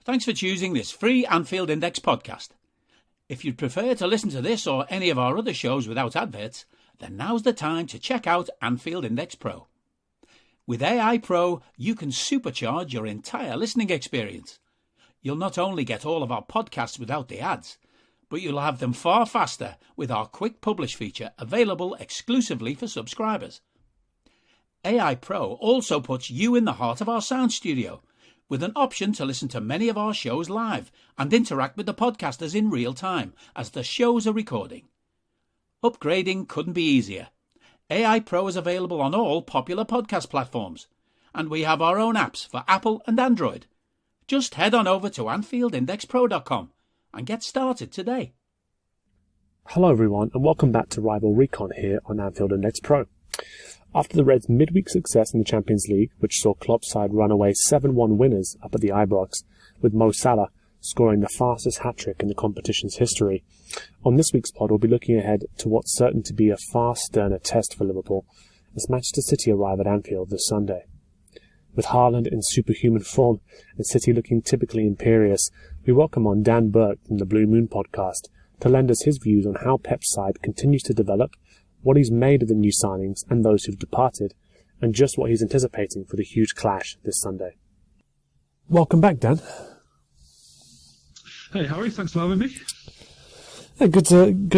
Thanks for choosing this free Anfield Index podcast. If you'd prefer to listen to this or any of our other shows without adverts, then now's the time to check out Anfield Index Pro. With AI Pro, you can supercharge your entire listening experience. You'll not only get all of our podcasts without the ads, but you'll have them far faster with our Quick Publish feature available exclusively for subscribers. AI Pro also puts you in the heart of our sound studio, with an option to listen to many of our shows live and interact with the podcasters in real time as the shows are recording. Upgrading couldn't be easier. AI Pro is available on all popular podcast platforms, and we have our own apps for Apple and Android. Just head on over to AnfieldIndexPro.com and get started today. Hello everyone, and welcome back to Rival Recon here on Anfield Index Pro. After the Reds' midweek success in the Champions League, which saw Klopp's side run away 7-1 winners up at the Ibrox, with Mo Salah scoring the fastest hat-trick in the competition's history, on this week's pod we'll be looking ahead to what's certain to be a far sterner test for Liverpool as Manchester City arrive at Anfield this Sunday. With Haaland in superhuman form and City looking typically imperious, we welcome on Dan Burke from the BlueMoonPodcast to lend us his views on how Pep's side continues to develop, what he's made of the new signings and those who've departed, and just what he's anticipating for the huge clash this Sunday. Welcome back, Dan. Hey, Harry, thanks for having me. Yeah, good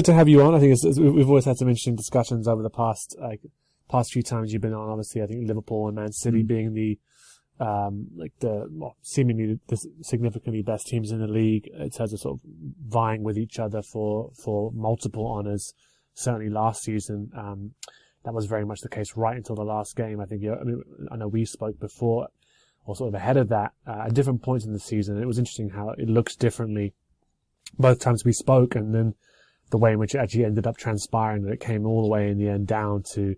to have you on. I think we've always had some interesting discussions over the past few times you've been on. Obviously, I think Liverpool and Man City being the seemingly the significantly best teams in the league in terms of sort of vying with each other for multiple honours. Certainly last season, that was very much the case right until the last game. I know we spoke before, or sort of ahead of that, at different points in the season. And it was interesting how it looks differently both times we spoke, and then the way in which it actually ended up transpiring, that it came all the way in the end down to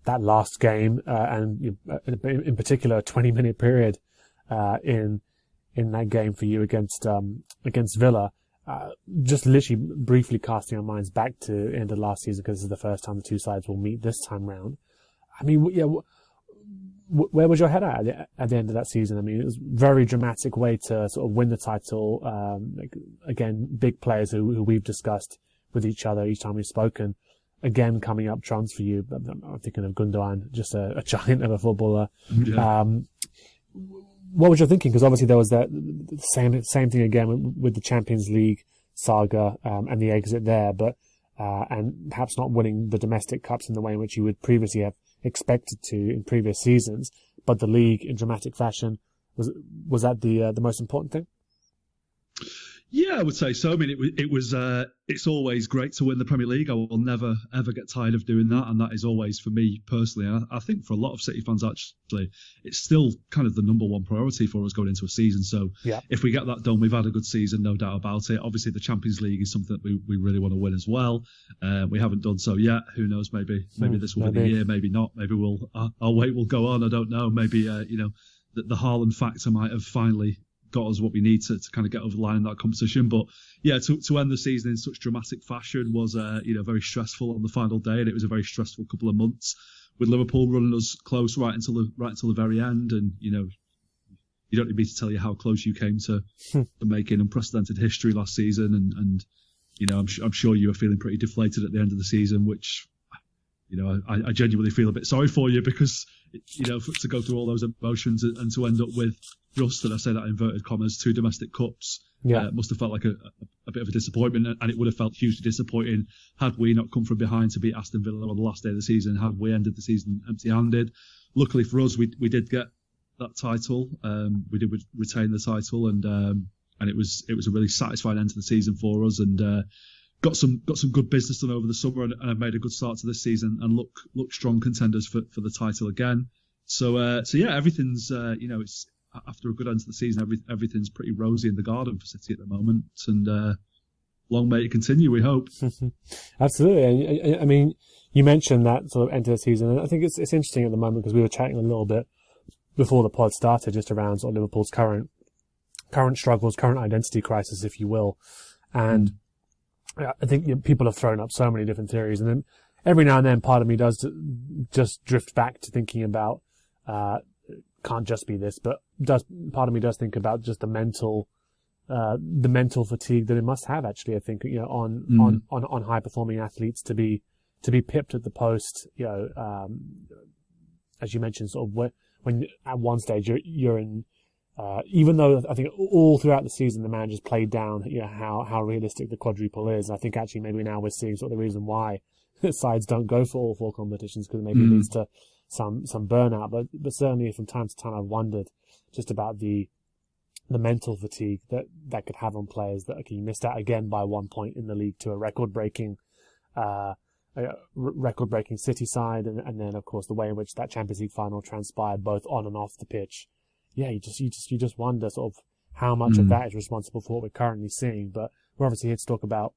that last game, and in particular, a 20-minute period in that game for you against Villa. Just literally briefly casting our minds back to the end of last season, because this is the first time the two sides will meet this time round. I mean, yeah, where was your head at the end of that season? I mean, it was a very dramatic way to sort of win the title. Again, big players who we've discussed with each other each time we've spoken. Again, coming up trumps for you. I'm thinking of Gundogan, just a giant of a footballer. Yeah. What was your thinking? Because obviously there was that same thing again with the Champions League saga and the exit there, but and perhaps not winning the domestic cups in the way in which you would previously have expected to in previous seasons, but the league in dramatic fashion was that the most important thing? Yeah, I would say so. I mean, it's always great to win the Premier League. I will never, ever get tired of doing that. And that is always, for me personally, I think for a lot of City fans, actually, it's still kind of the number one priority for us going into a season. So yeah, if we get that done, we've had a good season, no doubt about it. Obviously, the Champions League is something that we really want to win as well. We haven't done so yet. Who knows? Maybe this will be the year, maybe not. Maybe our wait will go on. I don't know. Maybe, the Haaland factor might have finally got us what we need to kind of get over the line in that competition. But yeah, to end the season in such dramatic fashion was very stressful on the final day, and it was a very stressful couple of months with Liverpool running us close right until the very end. And you don't need me to tell you how close you came to making unprecedented history last season, and I'm sure you were feeling pretty deflated at the end of the season, which I genuinely feel a bit sorry for you, because to go through all those emotions and to end up with just, and I say that in inverted commas, 2 domestic cups, must have felt like a bit of a disappointment, and it would have felt hugely disappointing had we not come from behind to beat Aston Villa on the last day of the season, had we ended the season empty-handed. Luckily for us, we did get that title. We did retain the title, and it was a really satisfying end to the season for us, and got some good business done over the summer, and have made a good start to this season and look strong contenders for the title again. So yeah, everything's it's after a good end to the season, everything's pretty rosy in the garden for City at the moment, and long may it continue, we hope. Absolutely. I mean, you mentioned that sort of end of the season, and I think it's interesting at the moment, because we were chatting a little bit before the pod started just around sort of Liverpool's current struggles, current identity crisis, if you will, and I think people have thrown up so many different theories, and then every now and then part of me does just drift back to thinking about can't just be this, but part of me does think about just the mental the mental fatigue that it must have. Actually, I think on high performing athletes to be pipped at the post. As you mentioned, sort of when at one stage you're in. Even though I think all throughout the season the managers played down, how realistic the quadruple is. I think actually maybe now we're seeing sort of the reason why sides don't go for all four competitions, because maybe it leads to some burnout. But certainly from time to time I've wondered just about the mental fatigue that could have on players that you missed out again by 1 point in the league to a record breaking City side, and then of course the way in which that Champions League final transpired both on and off the pitch. Yeah, you just wonder sort of how much of that is responsible for what we're currently seeing. But we're obviously here to talk about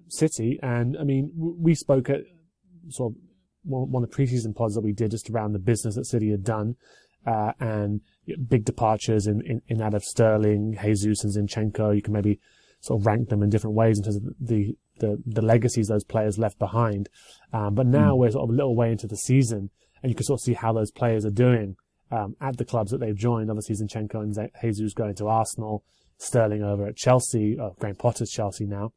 City, and I mean we spoke at sort of one of the preseason pods that we did just around the business that City had done, and big departures in that of Sterling, Jesus, and Zinchenko. You can maybe sort of rank them in different ways in terms of the legacies those players left behind. But now we're sort of a little way into the season, and you can sort of see how those players are doing at the clubs that they've joined. Obviously, Zinchenko and Jesus going to Arsenal, Sterling over at Chelsea, Graham Potter's Chelsea now.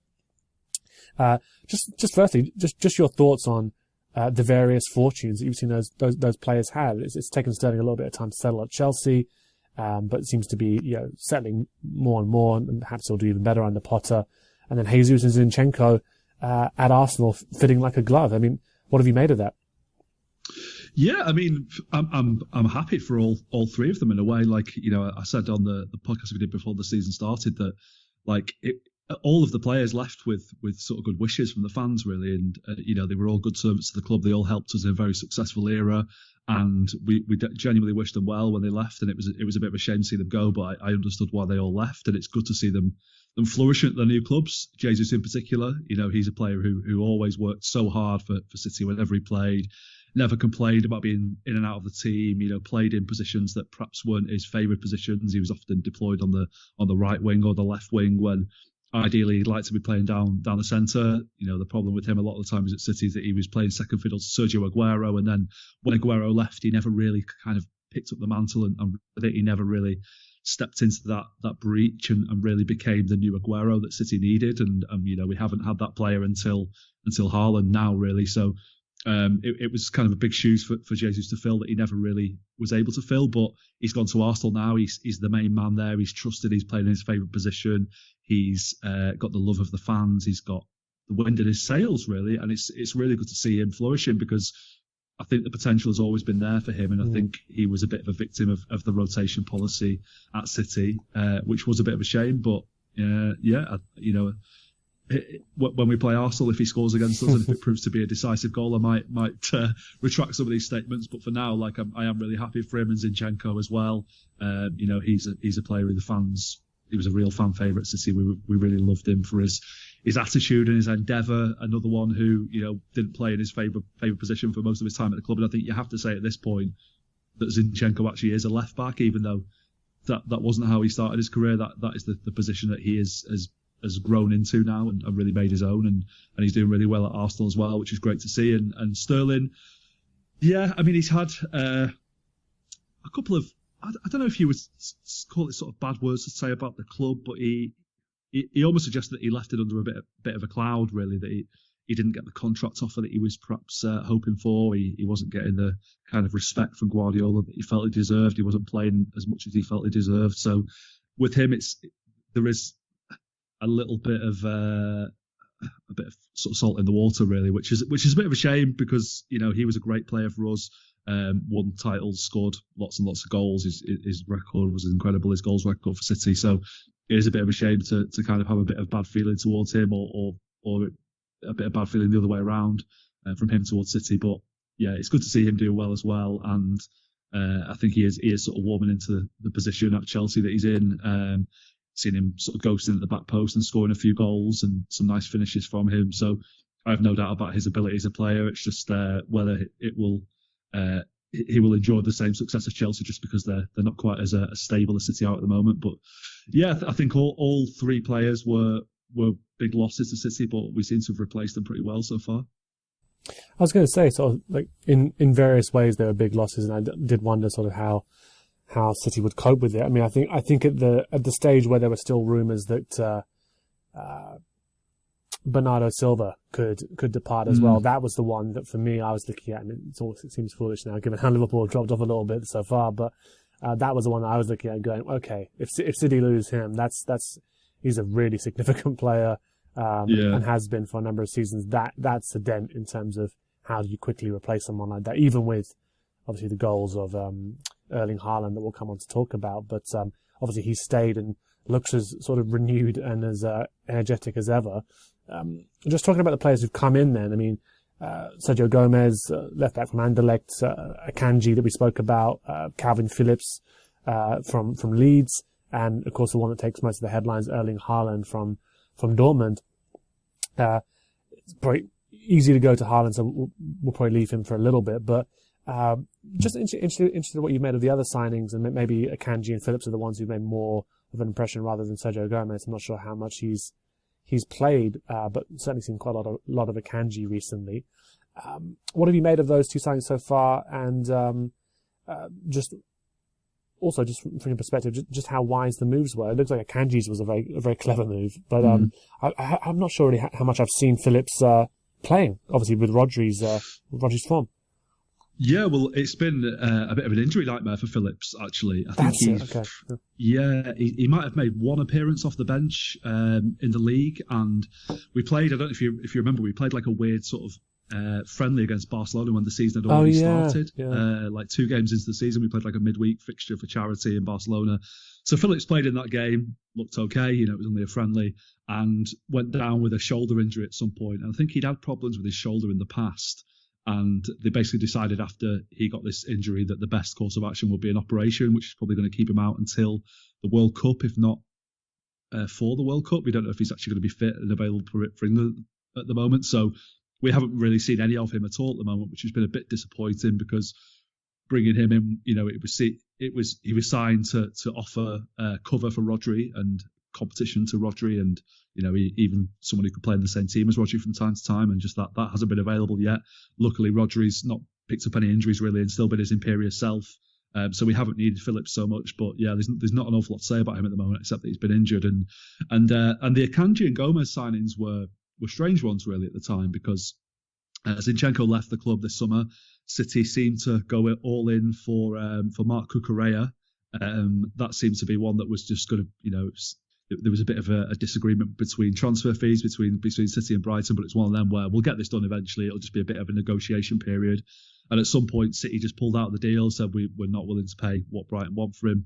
Just firstly, just your thoughts on the various fortunes that you've seen those players have. It's taken Sterling a little bit of time to settle at Chelsea, but it seems to be settling more and more, and perhaps he'll do even better under Potter. And then Jesus and Zinchenko at Arsenal fitting like a glove. I mean, what have you made of that? Yeah, I mean, I'm happy for all three of them in a way. Like, I said on the podcast we did before the season started that, like, all of the players left with sort of good wishes from the fans, really, and they were all good servants to the club. They all helped us in a very successful era, and we genuinely wished them well when they left. And it was a bit of a shame to see them go, but I understood why they all left, and it's good to see them flourishing at their new clubs. Jesus in particular, he's a player who always worked so hard for City whenever he played. Never complained about being in and out of the team. Played in positions that perhaps weren't his favourite positions. He was often deployed on the right wing or the left wing when ideally he'd like to be playing down the centre. The problem with him a lot of the times at City is that he was playing second fiddle to Sergio Aguero, and then when Aguero left, he never really kind of picked up the mantle, and he never really stepped into that breach and really became the new Aguero that City needed. And we haven't had that player until Haaland now, really. So it was kind of a big shoes for Jesus to fill that he never really was able to fill, but he's gone to Arsenal now. He's the main man there. He's trusted. He's playing in his favourite position. He's got the love of the fans. He's got the wind in his sails, really, and it's really good to see him flourishing, because I think the potential has always been there for him, and I think he was a bit of a victim of the rotation policy at City, which was a bit of a shame. But when we play Arsenal, if he scores against us and if it proves to be a decisive goal, I might retract some of these statements. But for now, like I am really happy for him, and Zinchenko as well. He's a player who the fans. He was a real fan favourite at City. We really loved him for his attitude and his endeavour. Another one who didn't play in his favourite position for most of his time at the club. And I think you have to say at this point that Zinchenko actually is a left back, even though that wasn't how he started his career. That is the position that he has grown into now and really made his own, and he's doing really well at Arsenal as well, which is great to see. And Sterling, I mean, he's had a couple of, I don't know if you would call it sort of bad words to say about the club, but he almost suggested that he left it under a bit of a cloud, really, that he didn't get the contract offer that he was perhaps hoping for. He wasn't getting the kind of respect from Guardiola that he felt he deserved. He wasn't playing as much as he felt he deserved. So with him, there is a little bit of sort of salt in the water, really, which is a bit of a shame, because he was a great player for us. Won titles, scored lots and lots of goals. His record was incredible, his goals record for City. So it is a bit of a shame to kind of have a bit of bad feeling towards him, or a bit of bad feeling the other way around from him towards City. But yeah, it's good to see him doing well as well, and I think he is sort of warming into the position at Chelsea that he's in. Seen him sort of ghosting at the back post and scoring a few goals and some nice finishes from him. So I have no doubt about his ability as a player. It's just whether he will enjoy the same success as Chelsea, just because they're not quite as stable as City are at the moment. But yeah, I think all three players were big losses to City, but we seem to have replaced them pretty well so far. I was going to say, sort of like in various ways they were big losses, and I did wonder sort of how how City would cope with it. I mean, I think at the stage where there were still rumours that Bernardo Silva could depart as well, that was the one that for me I was looking at, and it seems foolish now given how Liverpool have dropped off a little bit so far, but that was the one that I was looking at going, okay, if City lose him, he's a really significant player, and has been for a number of seasons. That's a dent in terms of how do you quickly replace someone like that, even with obviously the goals of Erling Haaland that we'll come on to talk about. But obviously he's stayed and looks as sort of renewed and as energetic as ever. Just talking about the players who've come in then, I mean, Sergio Gomez, left back from Anderlecht, Akanji that we spoke about, Calvin Phillips from Leeds, and of course the one that takes most of the headlines, Erling Haaland from Dortmund. It's probably easy to go to Haaland, so we'll probably leave him for a little bit, but just interested in what you've made of the other signings, and maybe Akanji and Phillips are the ones who've made more of an impression rather than Sergio Gomez. I'm not sure how much he's played, but certainly seen quite a lot of Akanji recently. What have you made of those two signings so far? And just from your perspective, just how wise the moves were. It looks like Akanji's was a very clever move, but I'm not sure really how much I've seen Phillips playing. Obviously with Rodri's form. Yeah, well, it's been a bit of an injury nightmare for Phillips, actually. I think he might have made one appearance off the bench in the league, and we played, I don't know if you remember, we played like a weird sort of friendly against Barcelona when the season had already started. Yeah. Like 2 games into the season, we played like a midweek fixture for charity in Barcelona. So Phillips played in that game, looked okay, it was only a friendly, and went down with a shoulder injury at some point. And I think he'd had problems with his shoulder in the past. And they basically decided after he got this injury that the best course of action would be an operation, which is probably going to keep him out until the World Cup, if not for the World Cup. We don't know if he's actually going to be fit and available for England at the moment. So we haven't really seen any of him at all at the moment, which has been a bit disappointing because bringing him in, he was signed to offer cover for Rodri and competition to Rodri, and even someone who could play in the same team as Rodri from time to time, and just that hasn't been available yet. Luckily, Rodri's not picked up any injuries really and still been his imperious self, so we haven't needed Phillips so much. But yeah, there's not an awful lot to say about him at the moment except that he's been injured, and the Akanji and Gomez signings were strange ones really at the time, because Zinchenko left the club this summer. City seemed to go all in for Marc Cucurella. That seemed to be one that was just going to, there was a bit of a disagreement between transfer fees between City and Brighton, but it's one of them where we'll get this done eventually. It'll just be a bit of a negotiation period. And at some point, City just pulled out of the deal, said we're not willing to pay what Brighton want for him.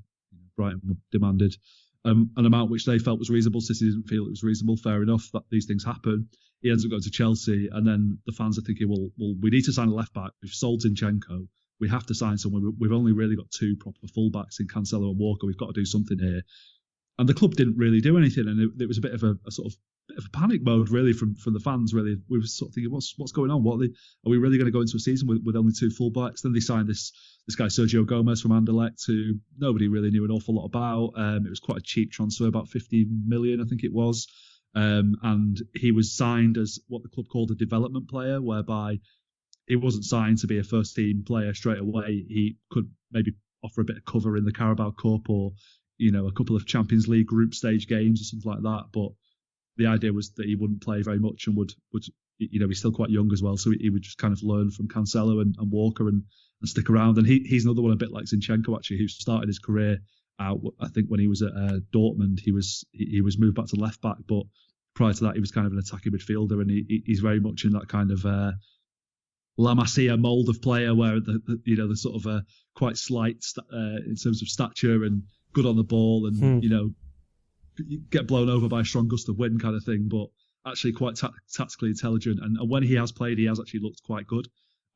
Brighton demanded an amount which they felt was reasonable. City didn't feel it was reasonable. Fair enough, that these things happen. He ends up going to Chelsea, and then the fans are thinking, well, we need to sign a left back. We've sold Zinchenko. We have to sign someone. We've only really got 2 proper fullbacks in Cancelo and Walker. We've got to do something here. And the club didn't really do anything, and it was a bit of a sort of panic mode really from the fans. Really, we were sort of thinking, what's going on? Are we really going to go into a season with only 2 fullbacks? Then they signed this guy Sergio Gomez from Anderlecht, who nobody really knew an awful lot about. It was quite a cheap transfer, about 15 million, I think it was, and he was signed as what the club called a development player, whereby he wasn't signed to be a first team player straight away. He could maybe offer a bit of cover in the Carabao Cup or a couple of Champions League group stage games or something like that. But the idea was that he wouldn't play very much and would he's still quite young as well, so he would just kind of learn from Cancelo and Walker and stick around. And he's another one a bit like Zinchenko actually, who started his career out, I think when he was at Dortmund, he was moved back to left back, but prior to that he was kind of an attacking midfielder, and he's very much in that kind of La Masia mould of player where the sort of quite slight in terms of stature and good on the ball, and get blown over by a strong gust of wind kind of thing, but actually quite tactically intelligent. And when he has played, he has actually looked quite good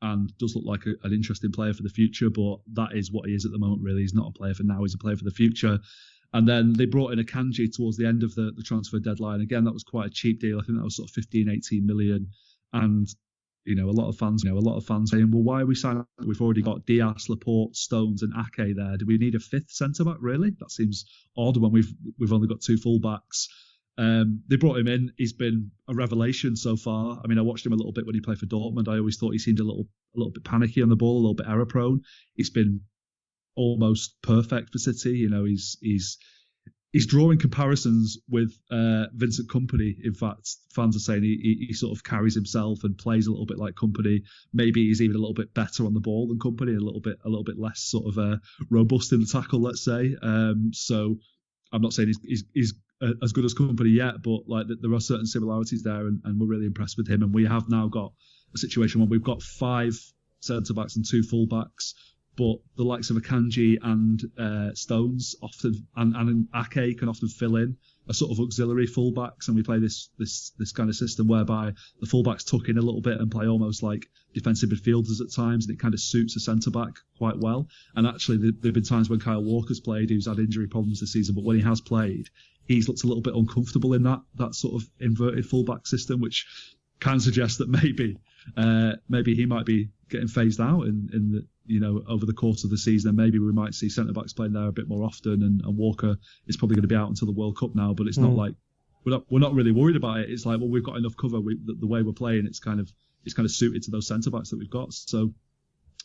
and does look like an interesting player for the future. But that is what he is at the moment, really. He's not a player for now, he's a player for the future. And then they brought in Akanji towards the end of the transfer deadline. Again, that was quite a cheap deal. I think that was sort of 15, 18 million. And a lot of fans saying, well, why are we signing? We've already got Diaz, Laporte, Stones, and Ake there. Do we need a 5th centre back? Really? That seems odd when we've only got 2 full-backs. They brought him in. He's been a revelation so far. I mean, I watched him a little bit when he played for Dortmund. I always thought he seemed a little bit panicky on the ball, a little bit error prone. He's been almost perfect for City. You know, he's drawing comparisons with Vincent Kompany. In fact, fans are saying he sort of carries himself and plays a little bit like Kompany. Maybe he's even a little bit better on the ball than Kompany, a little bit less sort of robust in the tackle, let's say. So I'm not saying he's as good as Kompany yet, but like there are certain similarities there, and we're really impressed with him. And we have now got a situation where we've got 5 centre backs and 2 full backs. But the likes of Akanji and Stones often, and Ake can often fill in a sort of auxiliary fullbacks, and we play this kind of system whereby the fullbacks tuck in a little bit and play almost like defensive midfielders at times, and it kind of suits a centre back quite well. And actually, there've been times when Kyle Walker's played, who's had injury problems this season, but when he has played, he's looked a little bit uncomfortable in that sort of inverted fullback system, which can suggest that maybe he might be getting phased out in the, you know, over the course of the season, and maybe we might see centre backs playing there a bit more often. And Walker is probably going to be out until the World Cup now, but it's not like we're not really worried about it. It's like, well, we've got enough cover. The way we're playing, it's kind of suited to those centre backs that we've got. So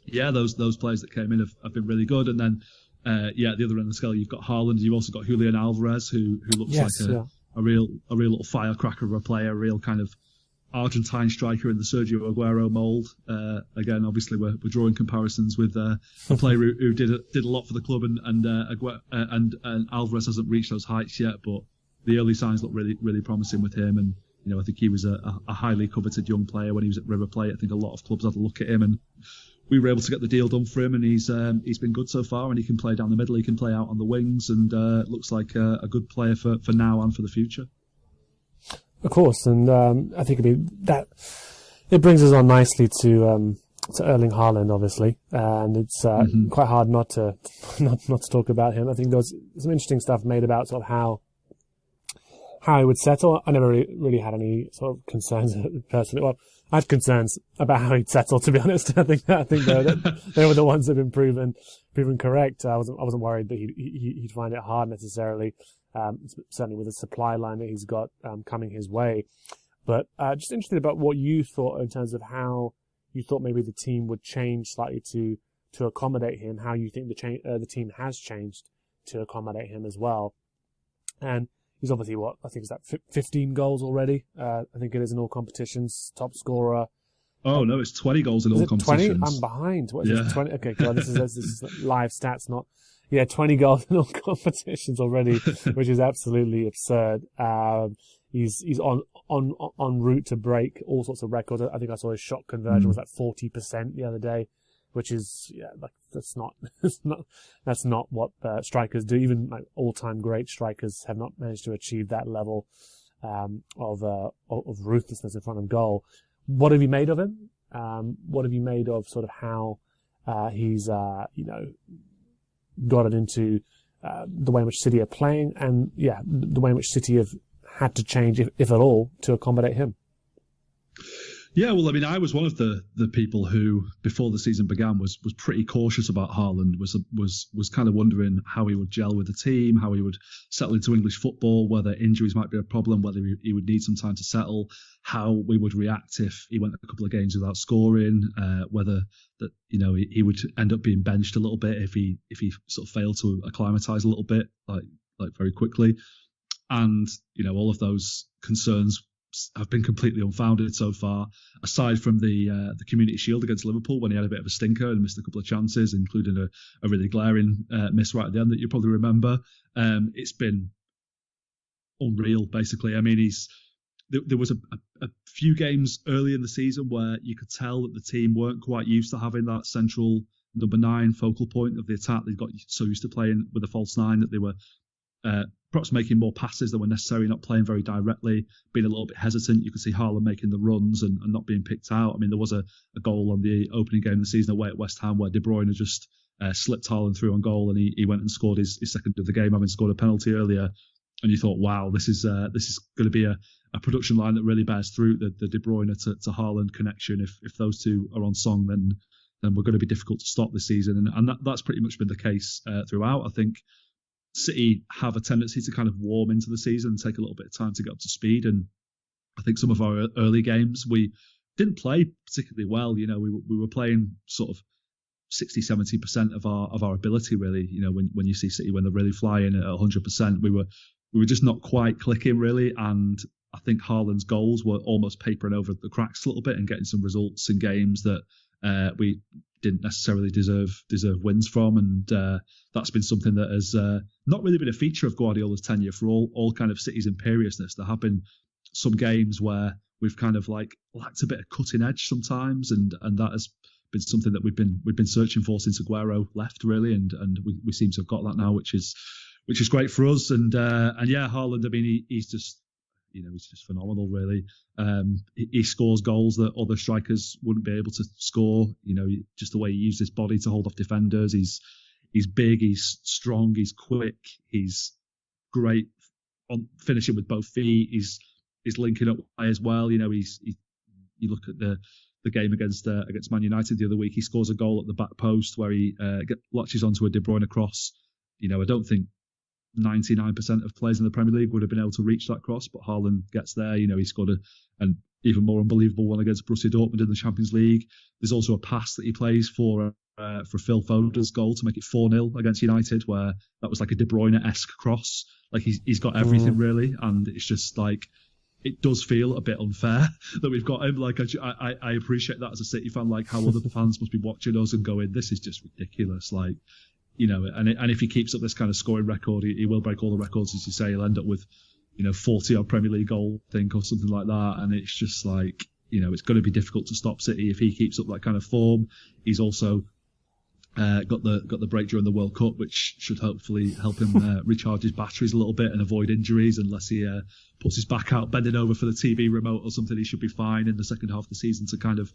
yeah, those players that came in have been really good. And then at the other end of the scale, you've got Haaland. You've also got Julian Alvarez, who looks like a real little firecracker of a player, a real kind of Argentine striker in the Sergio Aguero mould. Again, obviously we're drawing comparisons with a player who did a lot for the club, and Alvarez hasn't reached those heights yet, but the early signs look really, really promising with him. And you know, I think he was a highly coveted young player when he was at River Plate. I think a lot of clubs had a look at him, and we were able to get the deal done for him, and he's been good so far, and he can play down the middle, he can play out on the wings, and looks like a good player for now and for the future. Of course, and I think it brings us on nicely to Erling Haaland, obviously, and it's quite hard not to talk about him. I think there was some interesting stuff made about sort of how he would settle. I never really had any sort of concerns personally. Well, I had concerns about how he'd settle, to be honest. I think they were the ones that have been proven correct. I wasn't worried that he'd find it hard necessarily. Certainly with the supply line that he's got coming his way. But just interested about what you thought in terms of how you thought maybe the team would change slightly to accommodate him, how you think the team has changed to accommodate him as well. And he's obviously, I think is that 15 goals already? I think it is in all competitions, top scorer. Oh, no, it's 20 goals in all competitions. 20? I'm behind. What is it, 20? Okay, God, this is live stats, not... Yeah, 20 goals in all competitions already, which is absolutely absurd. He's on route to break all sorts of records. I think I saw his shot conversion was like 40% the other day, which is that's not what strikers do. Even like all-time great strikers have not managed to achieve that level of ruthlessness in front of goal. What have you made of him? What have you made of sort of how he's got it into the way in which City are playing, and the way in which City have had to change, if at all, to accommodate him? Yeah, well, I mean, I was one of the people who, before the season began, was pretty cautious about Haaland. Was kind of wondering how he would gel with the team, how he would settle into English football, whether injuries might be a problem, whether he would need some time to settle, how we would react if he went a couple of games without scoring, whether that he would end up being benched a little bit if he sort of failed to acclimatise a little bit, like very quickly, and all of those concerns have been completely unfounded so far, aside from the Community Shield against Liverpool when he had a bit of a stinker and missed a couple of chances, including a really glaring miss right at the end that you probably remember. It's been unreal, basically. I mean, there was a few games early in the season where you could tell that the team weren't quite used to having that central number 9 focal point of the attack. They got so used to playing with a false 9 that they were perhaps making more passes than were necessary, not playing very directly, being a little bit hesitant. You could see Haaland making the runs and not being picked out. I mean, there was a goal on the opening game of the season away at West Ham where De Bruyne just slipped Haaland through on goal, and he went and scored his second of the game, having scored a penalty earlier. And you thought, wow, this is going to be a production line that really bears through the De Bruyne to Haaland connection. If those two are on song, then we're going to be difficult to stop this season. And that's pretty much been the case throughout. I think City have a tendency to kind of warm into the season and take a little bit of time to get up to speed. And I think some of our early games, we didn't play particularly well. We were playing sort of 60-70% of our ability, really. You know, when you see City when they're really flying at 100%, we were just not quite clicking, really. And I think Haaland's goals were almost papering over the cracks a little bit and getting some results in games that we didn't necessarily deserve wins from. And that's been something that has not really been a feature of Guardiola's tenure for all kind of City's imperiousness. There have been some games where we've kind of like lacked a bit of cutting edge sometimes, and that has been something that we've been searching for since Aguero left, really, and we seem to have got that now, which is great for us. And yeah, Haaland, I mean, he's just phenomenal, really. He scores goals that other strikers wouldn't be able to score. You know, just the way he uses his body to hold off defenders. He's big, he's strong, he's quick, he's great on finishing with both feet. He's linking up high as well. You know, you look at the game against Man United the other week. He scores a goal at the back post where he latches onto a De Bruyne cross. You know, I don't think 99% of players in the Premier League would have been able to reach that cross, but Haaland gets there. You know, he scored an even more unbelievable one against Borussia Dortmund in the Champions League. There's also a pass that he plays for Phil Foden's goal to make it 4-0 against United, where that was like a De Bruyne-esque cross. Like he's got everything, really, and it's just like, it does feel a bit unfair that we've got him. Like I appreciate that as a City fan, like how other fans must be watching us and going, this is just ridiculous. Like, you know, and if he keeps up this kind of scoring record, he will break all the records, as you say. He'll end up with, 40 odd Premier League goal, I think, or something like that. And it's just like, it's going to be difficult to stop City if he keeps up that kind of form. He's also got the break during the World Cup, which should hopefully help him recharge his batteries a little bit and avoid injuries. Unless he puts his back out, bending over for the TV remote or something, he should be fine in the second half of the season to kind of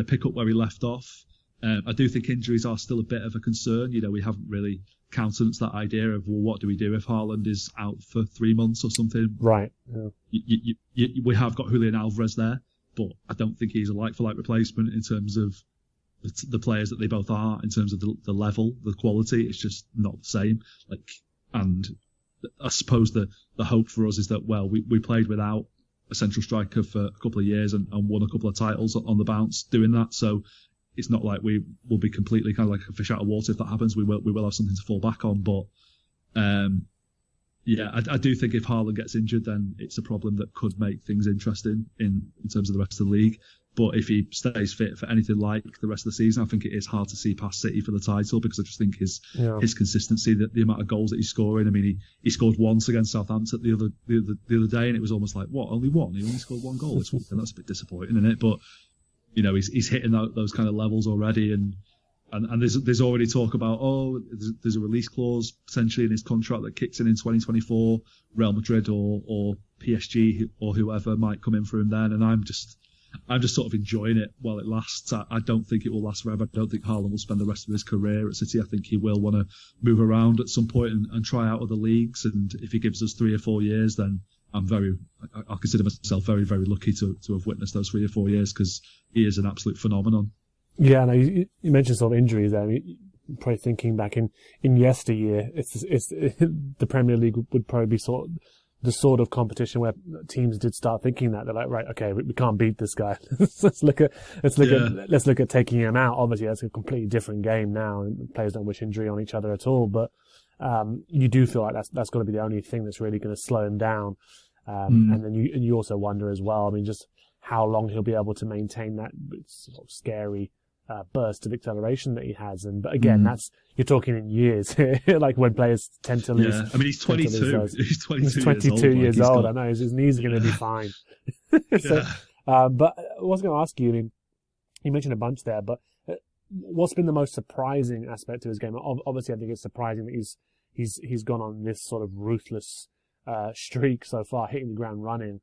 pick up where he left off. I do think injuries are still a bit of a concern. We haven't really countenanced that idea of, well, what do we do if Haaland is out for 3 months or something? Right. Yeah. We have got Julian Alvarez there, but I don't think he's a like-for-like replacement in terms of the players that they both are, in terms of the level, the quality. It's just not the same. And I suppose the hope for us is that, well, we played without a central striker for a couple of years and won a couple of titles on the bounce doing that. So it's not like we will be completely kind of like a fish out of water if that happens. We will have something to fall back on. But I do think if Haaland gets injured, then it's a problem that could make things interesting in terms of the rest of the league. But if he stays fit for anything like the rest of the season, I think it is hard to see past City for the title, because I just think his consistency, the amount of goals that he's scoring. I mean, he scored once against Southampton the other day, and it was almost like, what, only one? He only scored one goal this week, and that's a bit disappointing, isn't it? But he's hitting those kind of levels already, and there's already talk about, there's a release clause potentially in his contract that kicks in 2024. Real Madrid or PSG or whoever might come in for him then, and I'm just sort of enjoying it while it lasts. I don't think it will last forever. I don't think Haaland will spend the rest of his career at City. I think he will want to move around at some point and try out other leagues. And if he gives us 3 or 4 years, then I'll consider myself very, very lucky to have witnessed those 3 or 4 years, because he is an absolute phenomenon. Yeah, no, you mentioned sort of injuries there. I mean, probably thinking back in yesteryear, it's the Premier League would probably be the sort of competition where teams did start thinking that they're like, right, okay, we can't beat this guy. let's look at taking him out. Obviously, that's a completely different game now, and players don't wish injury on each other at all. But you do feel like that's going to be the only thing that's really going to slow him down. And then you also wonder as well. I mean, just how long he'll be able to maintain that sort of scary burst of acceleration that he has. But again, you're talking in years, like when players tend to lose. Yeah, I mean, he's 22. He's 22 years old. I know his knees are going to be fine. So, but I was going to ask you, I mean, you mentioned a bunch there, but what's been the most surprising aspect of his game? Obviously, I think it's surprising that he's gone on this sort of ruthless streak so far, hitting the ground running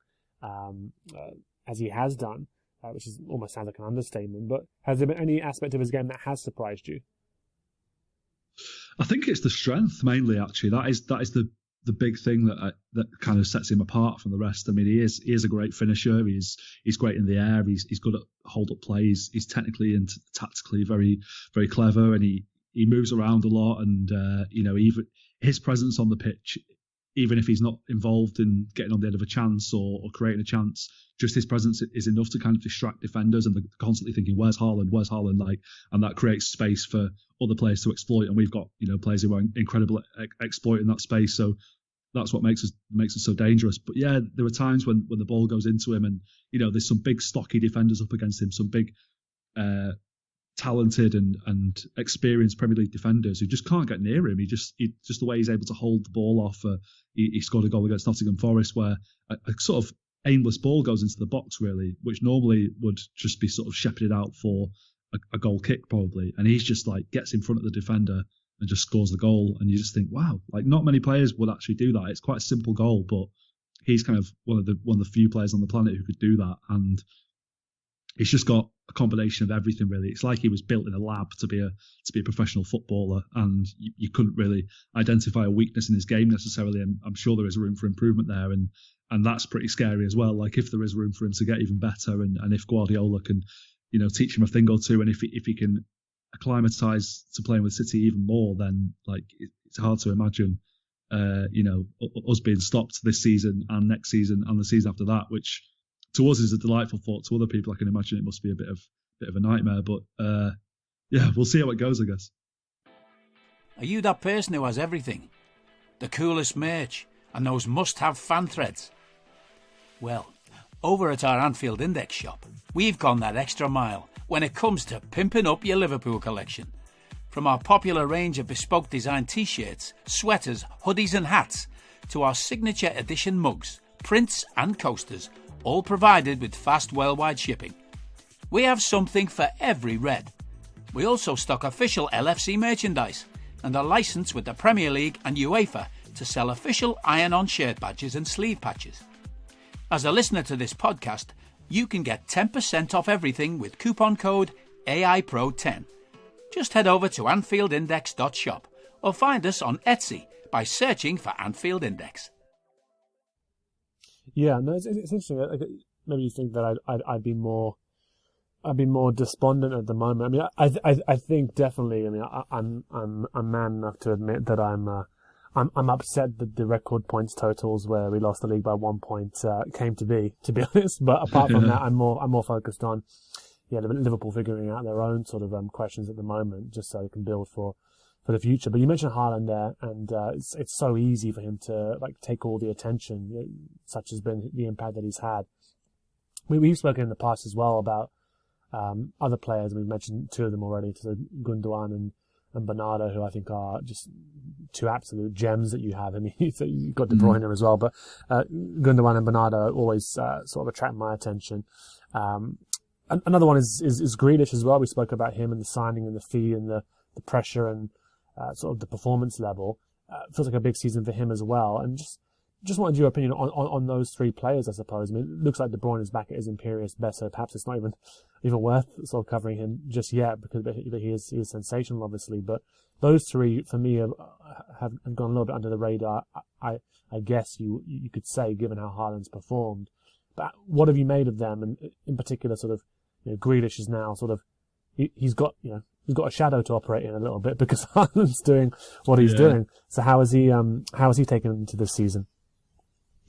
as he has done. Which almost sounds like an understatement, but has there been any aspect of his game that has surprised you? I think it's the strength mainly. Actually, that is the big thing that kind of sets him apart from the rest. I mean, he is a great finisher. He's great in the air. He's good at hold up plays. He's technically and tactically very, very clever, and he moves around a lot. And even his presence on the pitch, even if he's not involved in getting on the end of a chance or creating a chance, just his presence is enough to kind of distract defenders, and they're constantly thinking, "Where's Haaland? Where's Haaland?" And that creates space for other players to exploit. And we've got players who are incredible at exploiting that space. So that's what makes us so dangerous. But yeah, there are times when the ball goes into him, and there's some big stocky defenders up against him, some big talented and experienced Premier League defenders who just can't get near him. Just the way he's able to hold the ball off. He scored a goal against Nottingham Forest where a sort of aimless ball goes into the box, really, which normally would just be sort of shepherded out for a goal kick probably, and he's just gets in front of the defender and just scores the goal, and you just think, wow, not many players would actually do that. It's quite a simple goal, but he's kind of one of the few players on the planet who could do that, and he's just got a combination of everything, really. It's like he was built in a lab to be a professional footballer, and you couldn't really identify a weakness in his game necessarily, and I'm sure there is room for improvement there, and that's pretty scary as well. If there is room for him to get even better, and if Guardiola can teach him a thing or two, and if he can acclimatise to playing with City even more, then it's hard to imagine us being stopped this season and next season and the season after that, which to us is a delightful thought. To other people, I can imagine it must be a bit of a nightmare. But yeah, we'll see how it goes, I guess. Are you that person who has everything? The coolest merch and those must-have fan threads? Well, over at our Anfield Index shop, we've gone that extra mile when it comes to pimping up your Liverpool collection. From our popular range of bespoke design t-shirts, sweaters, hoodies and hats, to our signature edition mugs, prints and coasters, all provided with fast worldwide shipping. We have something for every red. We also stock official LFC merchandise and are licensed with the Premier League and UEFA to sell official iron-on shirt badges and sleeve patches. As a listener to this podcast, you can get 10% off everything with coupon code AIPRO10. Just head over to AnfieldIndex.shop or find us on Etsy by searching for Anfield Index. Yeah, no, it's interesting. Maybe you think that I'd be more despondent at the moment. I mean, I think definitely. I mean, I'm man enough to admit that I'm upset that the record points totals where we lost the league by 1 point came to be honest. But apart from that, I'm more focused on Liverpool figuring out their own sort of questions at the moment, just so they can build for the future. But you mentioned Haaland there, and it's so easy for him to take all the attention, such has been the impact that he's had. We've spoken in the past as well about other players. We've mentioned two of them already, so Gundogan and Bernardo, who I think are just two absolute gems that you have. I mean, so you've got De Bruyne as well, but Gundogan and Bernardo always sort of attract my attention. Another one is Grealish as well. We spoke about him and the signing and the fee and the pressure and sort of the performance level. Feels like a big season for him as well. And just wanted your opinion on those three players, I suppose. I mean, it looks like De Bruyne is back at his imperious best, so perhaps it's not even worth sort of covering him just yet, because he is sensational, obviously. But those three, for me, have gone a little bit under the radar, I guess you could say, given how Haaland's performed. But what have you made of them? And in particular, sort of, Grealish is now sort of, he's got a shadow to operate in a little bit because Haaland's doing what he's doing. So how is he taken into this season?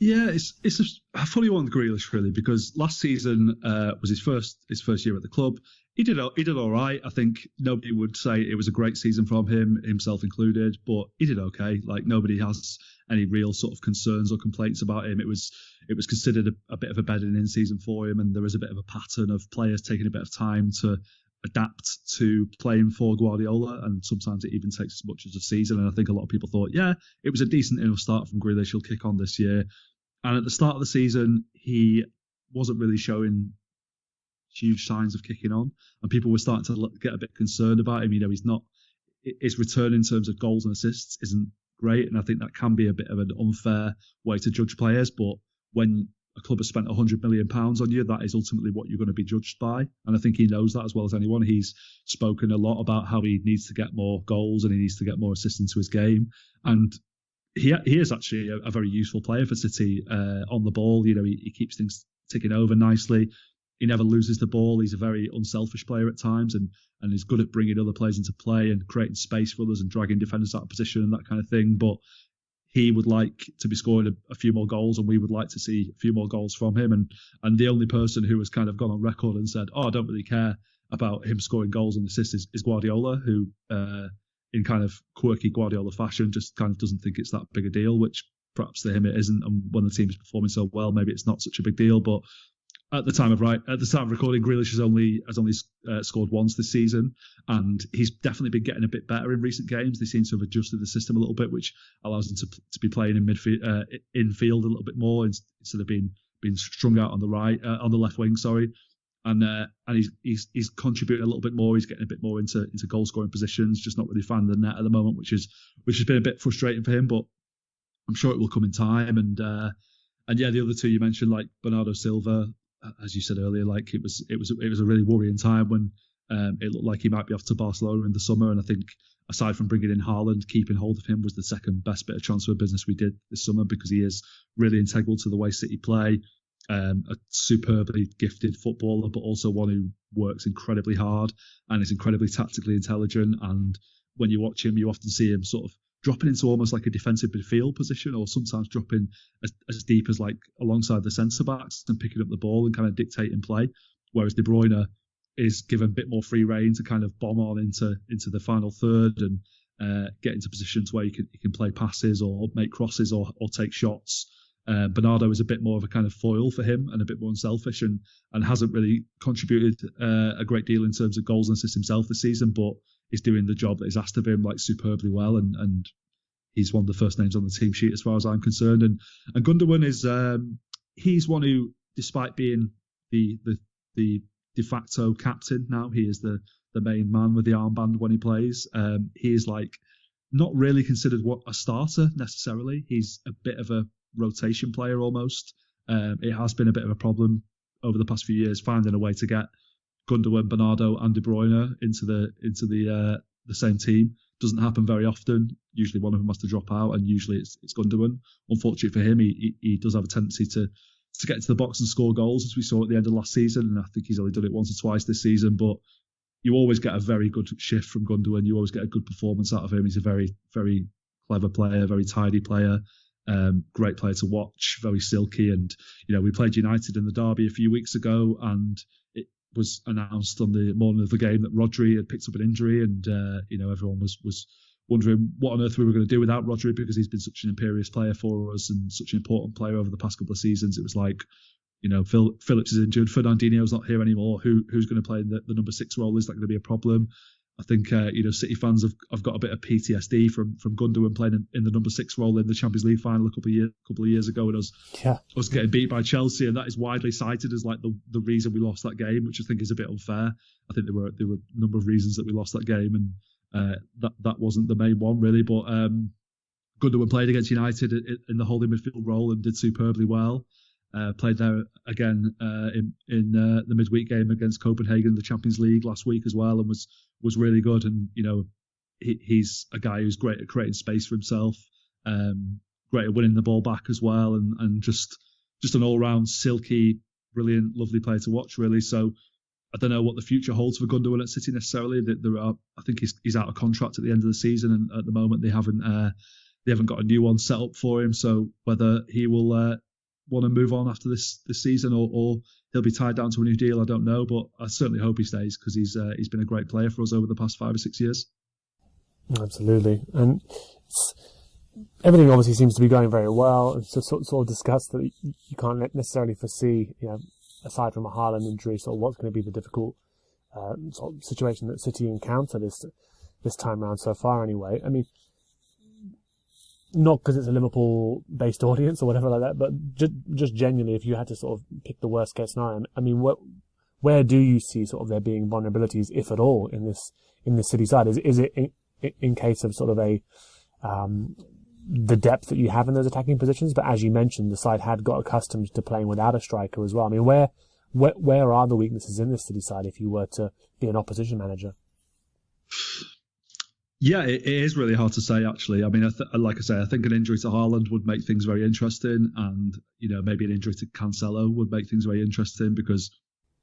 Yeah, it's a funny one, Grealish, really, because last season was his first year at the club. He did all right. I think nobody would say it was a great season from him, himself included, but he did okay. Nobody has any real sort of concerns or complaints about him. It was considered a bit of a bedding in season for him, and there is a bit of a pattern of players taking a bit of time to adapt to playing for Guardiola, and sometimes it even takes as much as a season. And I think a lot of people thought, yeah, it was a decent enough start from Grealish. He'll kick on this year. And at the start of the season, he wasn't really showing huge signs of kicking on, and people were starting to get a bit concerned about him. He's not, his return in terms of goals and assists isn't great, and I think that can be a bit of an unfair way to judge players. But when a club has spent £100 million on you, that is ultimately what you're going to be judged by, and I think he knows that as well as anyone. He's spoken a lot about how he needs to get more goals and he needs to get more assists into his game, and he is actually a very useful player for City on the ball. He keeps things ticking over nicely. He never loses the ball. He's a very unselfish player at times, and is good at bringing other players into play and creating space for others and dragging defenders out of position and that kind of thing. But he would like to be scoring a few more goals, and we would like to see a few more goals from him. And the only person who has kind of gone on record and said, "Oh, I don't really care about him scoring goals and assists," is Guardiola, who in kind of quirky Guardiola fashion just kind of doesn't think it's that big a deal, which perhaps to him it isn't. And when the team is performing so well, maybe it's not such a big deal. But at the time of recording, Grealish has only scored once this season, and he's definitely been getting a bit better in recent games. They seem to have adjusted the system a little bit, which allows him to be playing in midfield, infield a little bit more instead of being strung out on the on the left wing. Sorry, and he's contributing a little bit more. He's getting a bit more into goal scoring positions, just not really finding the net at the moment, which has been a bit frustrating for him. But I'm sure it will come in time. And yeah, the other two you mentioned, like Bernardo Silva. As you said earlier, like it was a really worrying time when it looked like he might be off to Barcelona in the summer. And I think aside from bringing in Haaland, keeping hold of him was the second best bit of transfer business we did this summer, because he is really integral to the way City play. A superbly gifted footballer, but also one who works incredibly hard and is incredibly tactically intelligent. And when you watch him, you often see him sort of dropping into almost like a defensive midfield position, or sometimes dropping as deep as like alongside the centre backs and picking up the ball and kind of dictating play. Whereas De Bruyne is given a bit more free rein to kind of bomb on into the final third and get into positions where he can play passes or make crosses or take shots. Bernardo is a bit more of a kind of foil for him and a bit more unselfish and hasn't really contributed a great deal in terms of goals and assists himself this season, but is doing the job that is asked of him like superbly well, and he's one of the first names on the team sheet as far as I'm concerned. And Gundogan is he's one who, despite being the de facto captain now, he is the main man with the armband when he plays. He is like not really considered a starter necessarily. He's a bit of a rotation player almost. It has been a bit of a problem over the past few years finding a way to get Gundogan, Bernardo, and De Bruyne into the same team. Doesn't happen very often. Usually one of them has to drop out, and usually it's Gundogan. Unfortunately for him, he does have a tendency to get into the box and score goals, as we saw at the end of last season. And I think he's only done it once or twice this season. But you always get a very good shift from Gundogan. You always get a good performance out of him. He's a very, very clever player, very tidy player. Great player to watch, very silky. And we played United in the derby a few weeks ago, and it was announced on the morning of the game that Rodri had picked up an injury, and everyone was wondering what on earth we were going to do without Rodri, because he's been such an imperious player for us and such an important player over the past couple of seasons. It was like, Phillips is injured, Fernandinho's not here anymore. Who's going to play in the number 6 role? Is that going to be a problem? I think City fans have got a bit of PTSD from Gundogan playing in the number 6 role in the Champions League final a couple of years ago, and us getting beat by Chelsea, and that is widely cited as like the reason we lost that game, which I think is a bit unfair. I think there were a number of reasons that we lost that game, and that wasn't the main one really. But Gundogan played against United in the holding midfield role and did superbly well. Played there again in the midweek game against Copenhagen in the Champions League last week as well, and was really good. And he's a guy who's great at creating space for himself, great at winning the ball back as well, and just an all-round silky, brilliant, lovely player to watch really. So I don't know what the future holds for Gundogan at City necessarily. I think he's out of contract at the end of the season, and at the moment they haven't got a new one set up for him. So whether he will want to move on after this season, or he'll be tied down to a new deal, I don't know, but I certainly hope he stays, because he's been a great player for us over the past 5 or 6 years. Absolutely. And everything obviously seems to be going very well. It's just sort of discussed that you can't necessarily foresee, aside from a Haaland injury, sort of what's going to be the difficult sort of situation that City encounter this time round so far anyway. I mean, not because it's a Liverpool-based audience or whatever like that, but just genuinely, if you had to sort of pick the worst-case scenario, I mean, where do you see sort of there being vulnerabilities, if at all, in this City side? Is it in case of sort of the depth that you have in those attacking positions? But as you mentioned, the side had got accustomed to playing without a striker as well. I mean, where are the weaknesses in this City side if you were to be an opposition manager? Yeah, it is really hard to say, actually. I mean, like I say, I think an injury to Haaland would make things very interesting, and maybe an injury to Cancelo would make things very interesting, because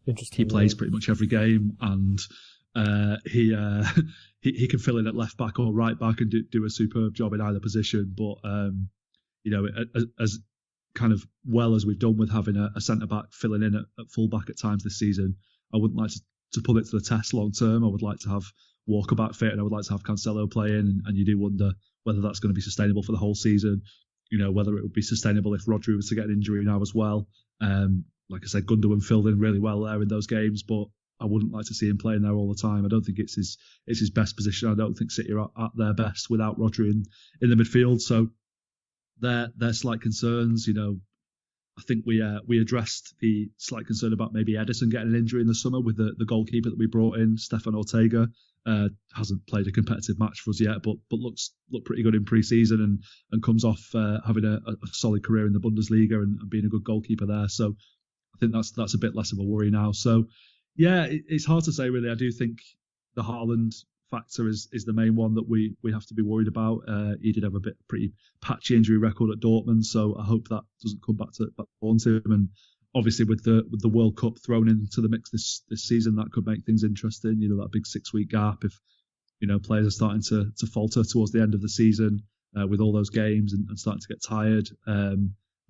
he plays pretty much every game, and he can fill in at left back or right back and do a superb job in either position. But as kind of well as we've done with having a centre back filling in at full back at times this season, I wouldn't like to put it to the test long term. I would like to have Walker back fit, and I would like to have Cancelo playing, and you do wonder whether that's going to be sustainable for the whole season. Whether it would be sustainable if Rodri was to get an injury now as well. Like I said, Gundogan filled in really well there in those games, but I wouldn't like to see him playing there all the time. I don't think it's his best position. I don't think City are at their best without Rodri in the midfield. So they're slight concerns. I think we addressed the slight concern about maybe Ederson getting an injury in the summer with the goalkeeper that we brought in, Stefan Ortega. Hasn't played a competitive match for us yet, but looked pretty good in pre-season and comes off having a solid career in the Bundesliga and being a good goalkeeper there. So I think that's a bit less of a worry now. So yeah, it's hard to say really. I do think the Haaland factor is the main one that we have to be worried about. He did have a pretty patchy injury record at Dortmund, so I hope that doesn't come back to haunt him. And obviously with the World Cup thrown into the mix this season, that could make things interesting. That big 6-week gap, if players are starting to falter towards the end of the season with all those games and starting to get tired,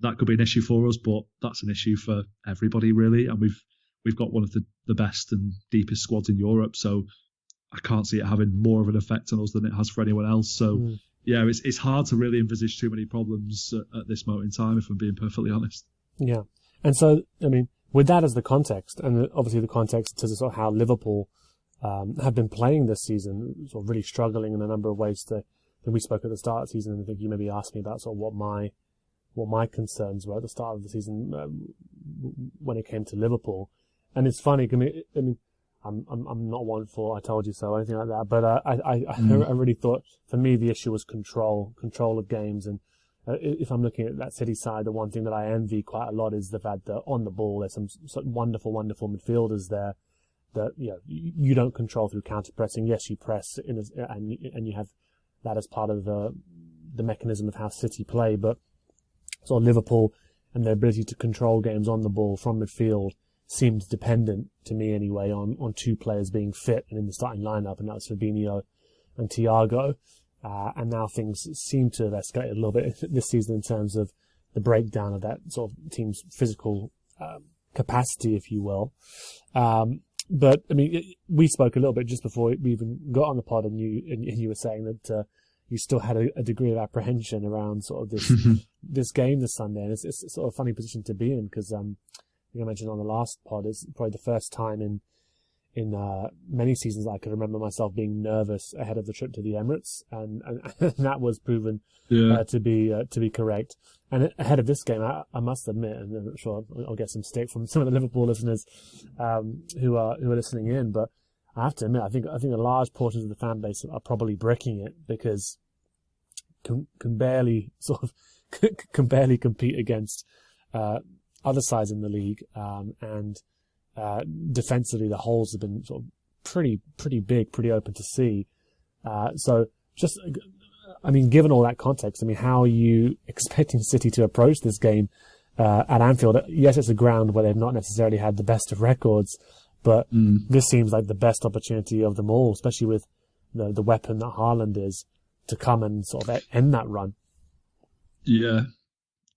that could be an issue for us. But that's an issue for everybody really, and we've got one of the best and deepest squads in Europe, so I can't see it having more of an effect on us than it has for anyone else. So yeah, it's hard to really envisage too many problems at this moment in time, if I'm being perfectly honest. Yeah. And so, I mean, with that as the context, and obviously the context to sort of how Liverpool have been playing this season, sort of really struggling in a number of ways that we spoke at the start of the season, and I think you maybe asked me about sort of what my concerns were at the start of the season when it came to Liverpool. And it's funny, I mean, I'm not one for I told you so or anything like that, but I really thought for me the issue was control of games. And if I'm looking at that City side, the one thing that I envy quite a lot is the fact that on the ball there's some wonderful midfielders there that you don't control through counter pressing. Yes, you press and you have that as part of the mechanism of how City play, but sort of Liverpool and their ability to control games on the ball from midfield seemed dependent, to me anyway, on two players being fit and in the starting lineup, and that was Fabinho and Thiago. And now things seem to have escalated a little bit this season in terms of the breakdown of that sort of team's physical capacity, if you will. But I mean, we spoke a little bit just before we even got on the pod, and you were saying that you still had a degree of apprehension around sort of this this game this Sunday, and it's sort of a funny position to be in because I mentioned on the last pod, it's probably the first time in many seasons I can remember myself being nervous ahead of the trip to the Emirates, and that was proven to be correct. And ahead of this game, I must admit, and I'm sure I'll get some stick from some of the Liverpool listeners who are listening in, but I have to admit, I think a large portions of the fan base are probably bricking it because can barely compete against other sides in the league, and defensively the holes have been sort of pretty big, pretty open to see. So just, I mean, given all that context, I mean, how are you expecting City to approach this game at Anfield? Yes, it's a ground where they've not necessarily had the best of records, but this seems like the best opportunity of them all, especially with the weapon that Haaland is, to come and sort of end that run. Yeah.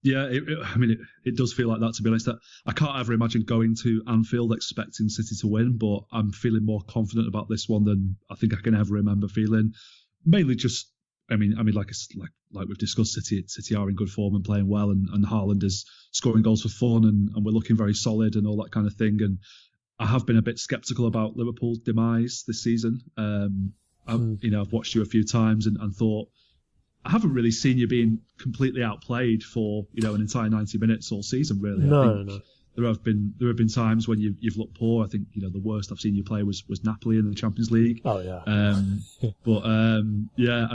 Yeah, it does feel like that, to be honest. I can't ever imagine going to Anfield expecting City to win, but I'm feeling more confident about this one than I think I can ever remember feeling. Mainly just, I mean, like we've discussed, City are in good form and playing well, and Haaland is scoring goals for fun, and we're looking very solid and all that kind of thing. And I have been a bit sceptical about Liverpool's demise this season. I've watched you a few times and thought, I haven't really seen you being completely outplayed for an entire 90 minutes all season, really. No. There have been times when you've looked poor. I think the worst I've seen you play was Napoli in the Champions League. Oh yeah. But I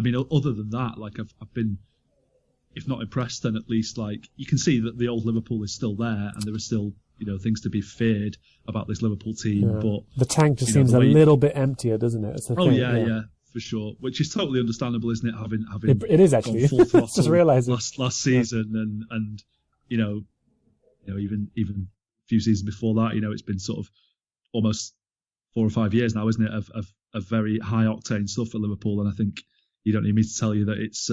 mean, other than that, like I've been, if not impressed, then at least like you can see that the old Liverpool is still there, and there are still things to be feared about this Liverpool team. Yeah. But the tank just seems a little bit emptier, doesn't it? It's the thing. Yeah. For sure, which is totally understandable, isn't it? Having it is actually full throttle just realizing last season, and even a few seasons before that, it's been sort of almost 4 or 5 years now, isn't it, of very high octane stuff at Liverpool. And I think you don't need me to tell you that it's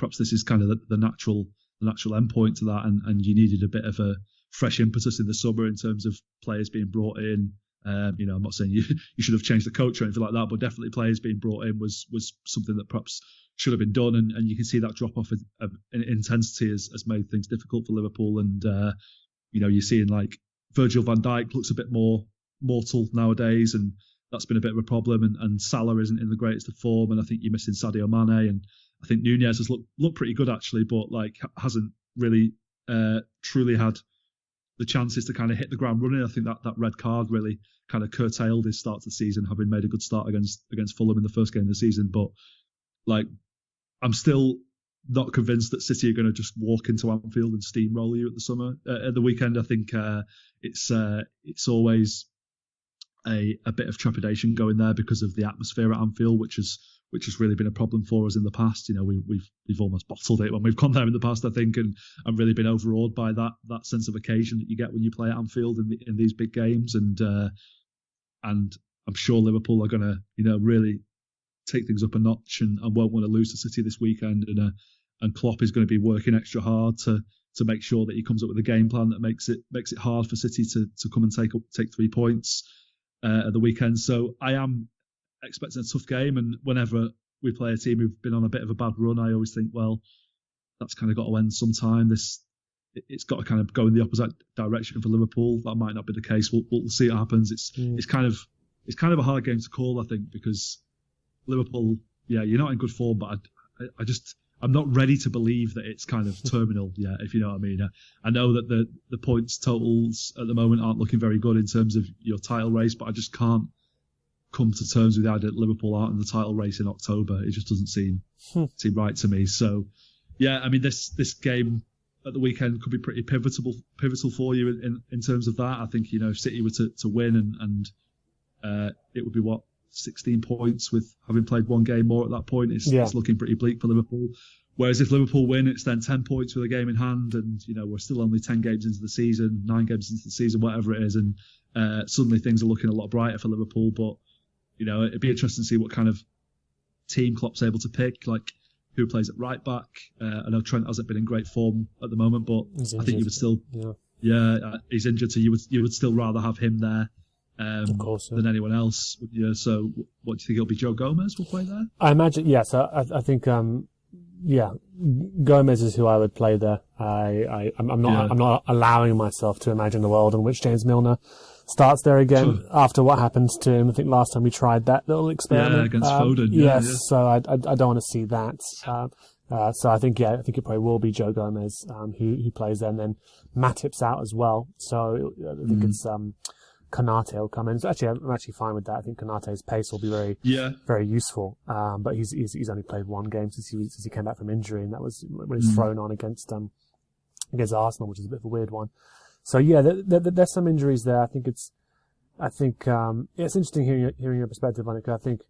perhaps this is kind of the natural endpoint to that, and you needed a bit of a fresh impetus in the summer in terms of players being brought in. I'm not saying you should have changed the coach or anything like that, but definitely players being brought in was something that perhaps should have been done, and you can see that drop off in intensity has made things difficult for Liverpool. And you're seeing like Virgil van Dijk looks a bit more mortal nowadays, and that's been a bit of a problem. And Salah isn't in the greatest of form, and I think you're missing Sadio Mane, and I think Nunez has looked pretty good actually, but like hasn't really truly had the chances to kind of hit the ground running. I think that red card really kind of curtailed his start to the season, having made a good start against Fulham in the first game of the season. But like, I'm still not convinced that City are going to just walk into Anfield and steamroll you at the weekend. I think it's always a bit of trepidation going there because of the atmosphere at Anfield, which has really been a problem for us in the past. We've almost bottled it when we've gone there in the past, I think, and really been overawed by that sense of occasion that you get when you play at Anfield in these big games. And I'm sure Liverpool are going to really take things up a notch and won't want to lose to City this weekend. And Klopp is going to be working extra hard to make sure that he comes up with a game plan that makes it hard for City to come and take 3 points at the weekend. So I am expecting a tough game, and whenever we play a team who've been on a bit of a bad run, I always think, well, that's kind of got to end sometime. It's got to kind of go in the opposite direction for Liverpool. That might not be the case. We'll see what happens. It's kind of a hard game to call, I think, because Liverpool, you're not in good form, but I'm not ready to believe that it's kind of terminal yet, if you know what I mean. I know that the points totals at the moment aren't looking very good in terms of your title race, but I just can't come to terms with the idea that Liverpool aren't in the title race in October. It just doesn't seem right to me. So, I mean, this game at the weekend could be pretty pivotal for you in terms of that. I think, if City were to win and it would be 16 points with having played one game more at that point. It's looking pretty bleak for Liverpool. Whereas if Liverpool win, it's then 10 points with a game in hand, and we're still only 10 games into the season, 9 games into the season, whatever it is, and suddenly things are looking a lot brighter for Liverpool. But it'd be interesting to see what kind of team Klopp's able to pick, like who plays at right back. I know Trent hasn't been in great form at the moment, but I think you would still, he's injured, so you would still rather have him there. Of course, than anyone else. So what do you think? It'll be Joe Gomez will play there? I imagine, yes. I think, Gomez is who I would play there. I'm not allowing myself to imagine a world in which James Milner starts there again after what happened to him. I think last time we tried that little experiment against Foden. Yes. So I don't want to see that. So I think it probably will be Joe Gomez who plays there, and then Matip's out as well. So I think it's Konate will come in. So I'm actually fine with that. I think Konate's pace will be very useful. But he's only played one game since he came back from injury, and that was when he was thrown on against Arsenal, which is a bit of a weird one. So there's some injuries there. I think it's interesting hearing your perspective on it, because I think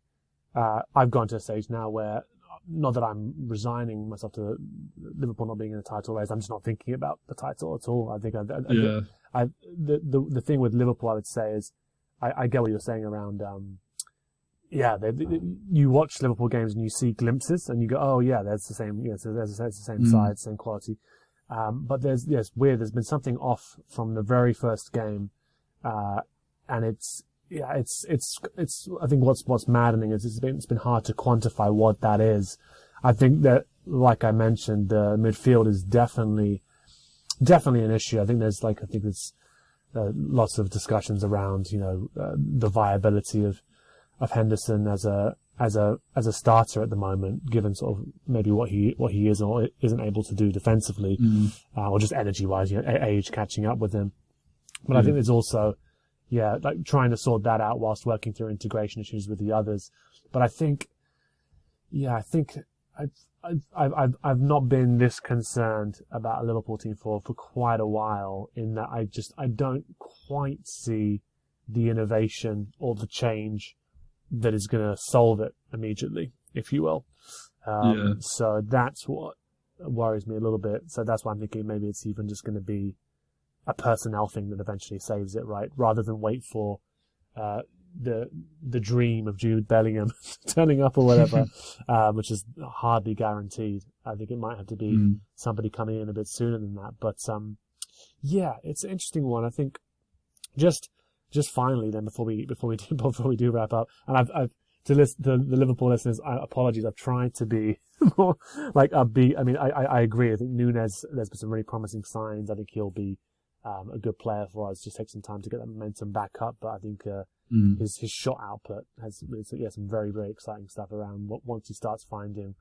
I've gone to a stage now where, not that I'm resigning myself to Liverpool not being in the title race, I'm just not thinking about the title at all. I think the thing with Liverpool, I would say, is I get what you're saying around you watch Liverpool games and you see glimpses and you go, oh yeah, there's the same, there's the same side, same quality. But it's weird. There's been something off from the very first game, and it's I think what's maddening is it's been hard to quantify what that is. I think that, like I mentioned, the midfield is definitely an issue. I think there's lots of discussions around the viability of Henderson as a starter at the moment, given sort of maybe what he is or isn't able to do defensively, or just energy wise, age catching up with him. But I think there's also trying to sort that out whilst working through integration issues with the others. But I think I've not been this concerned about a Liverpool team for quite a while, in that I don't quite see the innovation or the change that is going to solve it immediately, if you will. So that's what worries me a little bit. So that's why I'm thinking maybe it's even just going to be a personnel thing that eventually saves it, right? Rather than wait for the dream of Jude Bellingham turning up or whatever, which is hardly guaranteed. I think it might have to be somebody coming in a bit sooner than that. But yeah, it's an interesting one. I think just finally then before we do wrap up, and I've to the Liverpool listeners, apologies. I've tried to be more like upbeat. I mean, I agree. I think Núñez, there's been some really promising signs. I think he'll be a good player for us. Just take some time to get that momentum back up. But I think his shot output has some very, very exciting stuff around once he starts finding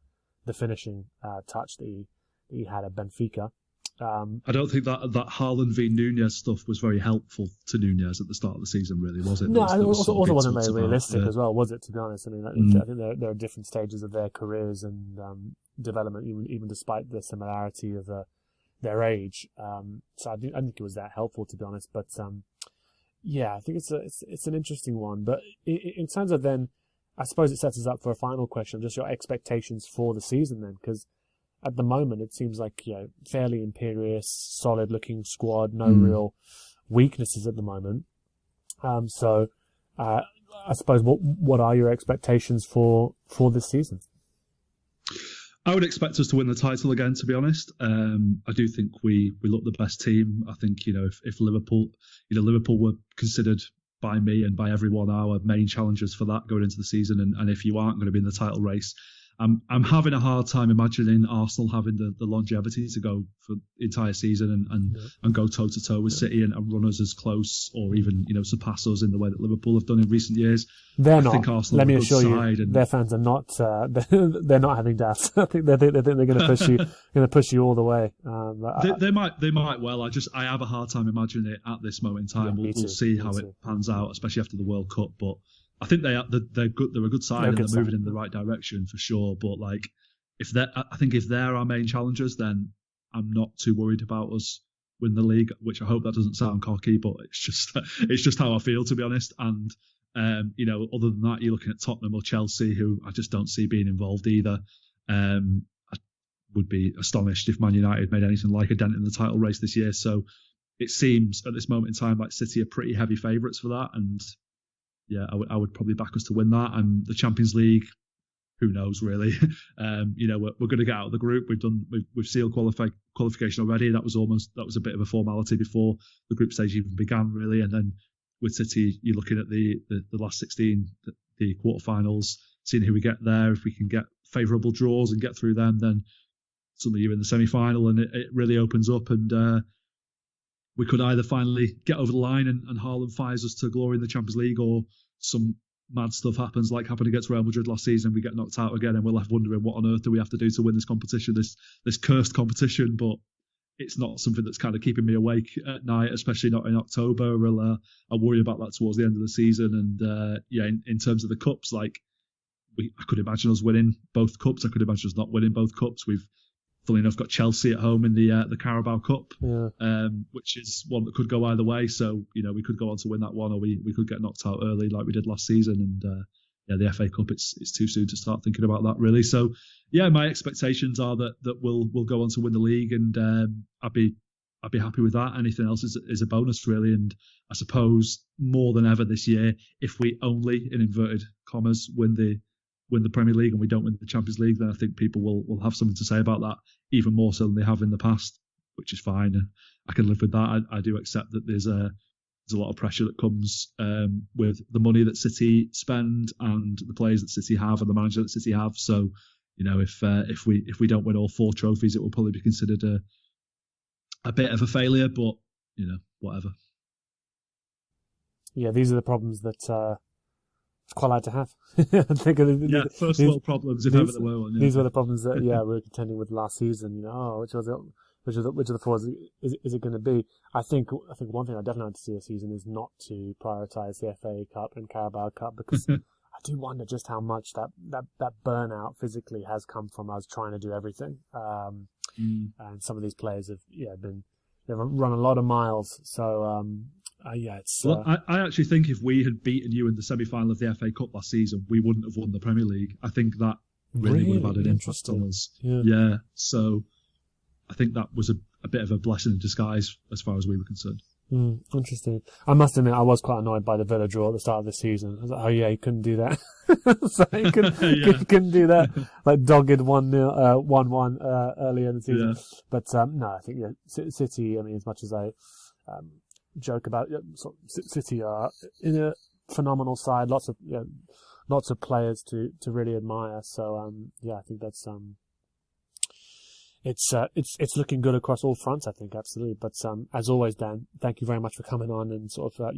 the finishing touch that he had at Benfica. I don't think that Haaland v Núñez stuff was very helpful to Núñez at the start of the season, really, was it? No, it also wasn't very realistic as well, was it, to be honest? I mean, I think there are different stages of their careers and development, even despite the similarity of their age. So I think it was that helpful, to be honest. But yeah, I think it's an interesting one. But in terms of then, I suppose it sets us up for a final question, just your expectations for the season then, because at the moment, it seems like fairly imperious, solid-looking squad, no real weaknesses at the moment. So, I suppose what are your expectations for this season? I would expect us to win the title again. To be honest, I do think we look the best team. I think if Liverpool were considered by me and by everyone our main challengers for that going into the season, and if you aren't going to be in the title race. I'm having a hard time imagining Arsenal having the longevity to go for the entire season and go toe to toe with City and run us as close or even surpass us in the way that Liverpool have done in recent years. They're not. Let me assure you, their fans are not. They're not having doubts. I think they're going to push you all the way. They might well. I have a hard time imagining it at this moment in time. We'll see how it pans out, especially after the World Cup, but. I think they're good. They're a good side and they're moving in the right direction for sure. But if they're our main challengers, then I'm not too worried about us win the league. Which I hope that doesn't sound cocky, but it's just how I feel, to be honest. And other than that, you're looking at Tottenham or Chelsea, who I just don't see being involved either. I would be astonished if Man United made anything like a dent in the title race this year. So it seems at this moment in time like City are pretty heavy favourites for that, and. Yeah, I would probably back us to win that. And the Champions League, who knows really? We're going to get out of the group. We've sealed qualification already. That was a bit of a formality before the group stage even began, really. And then with City, you're looking at the last 16, the quarterfinals, seeing who we get there. If we can get favourable draws and get through them, then suddenly you're in the semi-final, and it really opens up. And we could either finally get over the line and Haaland fires us to glory in the Champions League, or some mad stuff happens like happened against Real Madrid last season. We get knocked out again and we're left wondering what on earth do we have to do to win this competition, this cursed competition. But it's not something that's kind of keeping me awake at night, especially not in October. I'll worry about that towards the end of the season. And in terms of the cups, I could imagine us winning both cups. I could imagine us not winning both cups. We've funnily enough got Chelsea at home in the Carabao Cup, which is one that could go either way. So we could go on to win that one, or we could get knocked out early like we did last season. And the FA Cup, it's too soon to start thinking about that really. So my expectations are that we'll go on to win the league, and I'd be happy with that. Anything else is a bonus really. And I suppose more than ever this year, if we only, in inverted commas, win the Premier League and we don't win the Champions League, then I think people will have something to say about that, even more so than they have in the past, which is fine. And I can live with that. I do accept that there's a lot of pressure that comes with the money that City spend and the players that City have and the manager that City have. So, if we don't win all 4 trophies, it will probably be considered a bit of a failure. But whatever. Yeah, these are the problems that. It's quite like to have. First world problems, if ever there were one. Yeah. These were the problems that we were contending with last season. Which of the 4 is it going to be? I think one thing I definitely want to see this season is not to prioritise the FA Cup and Carabao Cup, because I do wonder just how much that burnout physically has come from us trying to do everything. And some of these players have they've run a lot of miles. So. I actually think if we had beaten you in the semi-final of the FA Cup last season, we wouldn't have won the Premier League. I think that really would have had an impact on us. Yeah. So I think that was a bit of a blessing in disguise as far as we were concerned. Interesting. I must admit, I was quite annoyed by the Villa draw at the start of the season. I was like, oh yeah, you couldn't do that. So you couldn't do that. Like dogged 1-1 earlier in the season. Yeah. But no, I think City. I mean, as much as I joke about City are in a phenomenal side, lots of players to really admire. So I think that's it's looking good across all fronts, I think, absolutely. But as always, Dan, thank you very much for coming on and sort of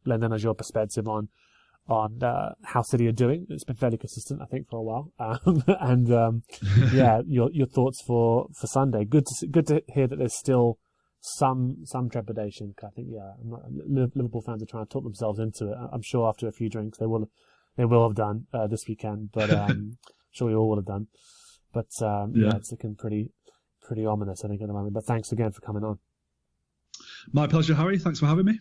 lending us your perspective on how City are doing. It's been fairly consistent, I think, for a while. Your thoughts for Sunday. Good to hear that there's still some trepidation. I think Liverpool fans are trying to talk themselves into it. I'm sure after a few drinks they will have done this weekend, but sure we all will have done. But it's looking pretty ominous, I think, at the moment. But thanks again for coming on. My pleasure, Harry. Thanks for having me.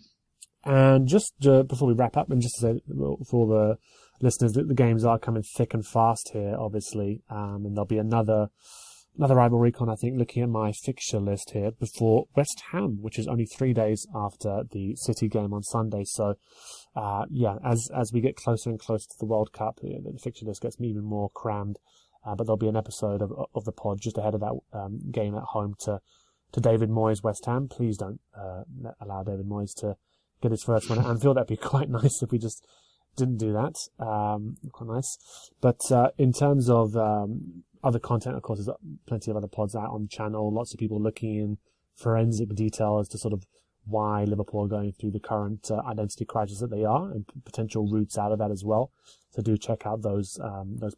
And just before we wrap up, and just to say for the listeners that the games are coming thick and fast here, obviously, and there'll be another rival Recon, I think, looking at my fixture list here before West Ham, which is only 3 days after the City game on Sunday. So, as we get closer and closer to the World Cup, the fixture list gets even more crammed. But there'll be an episode of the pod just ahead of that game at home to David Moyes, West Ham. Please don't allow David Moyes to get his first one at Anfield. That'd be quite nice if we just didn't do that. Quite nice. But in terms of other content, of course, there's plenty of other pods out on the channel. Lots of people looking in forensic detail as to sort of why Liverpool are going through the current identity crisis that they are, and potential routes out of that as well. So do check out those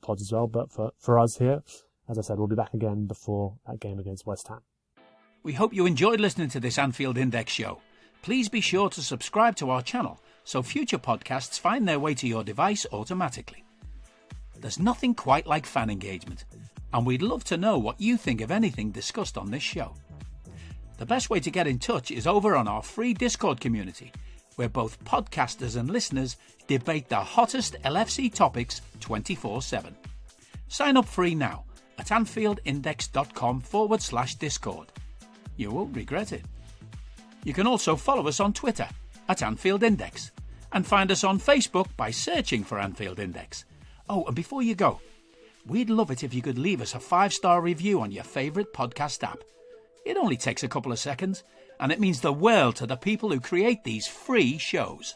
pods as well. But for us here, as I said, we'll be back again before that game against West Ham. We hope you enjoyed listening to this Anfield Index show. Please be sure to subscribe to our channel so future podcasts find their way to your device automatically. There's nothing quite like fan engagement, and we'd love to know what you think of anything discussed on this show. The best way to get in touch is over on our free Discord community, where both podcasters and listeners debate the hottest LFC topics 24/7. Sign up free now at AnfieldIndex.com/Discord. You won't regret it. You can also follow us on Twitter at Anfield Index and find us on Facebook by searching for Anfield Index. Oh, and before you go, we'd love it if you could leave us a 5-star review on your favourite podcast app. It only takes a couple of seconds, and it means the world to the people who create these free shows.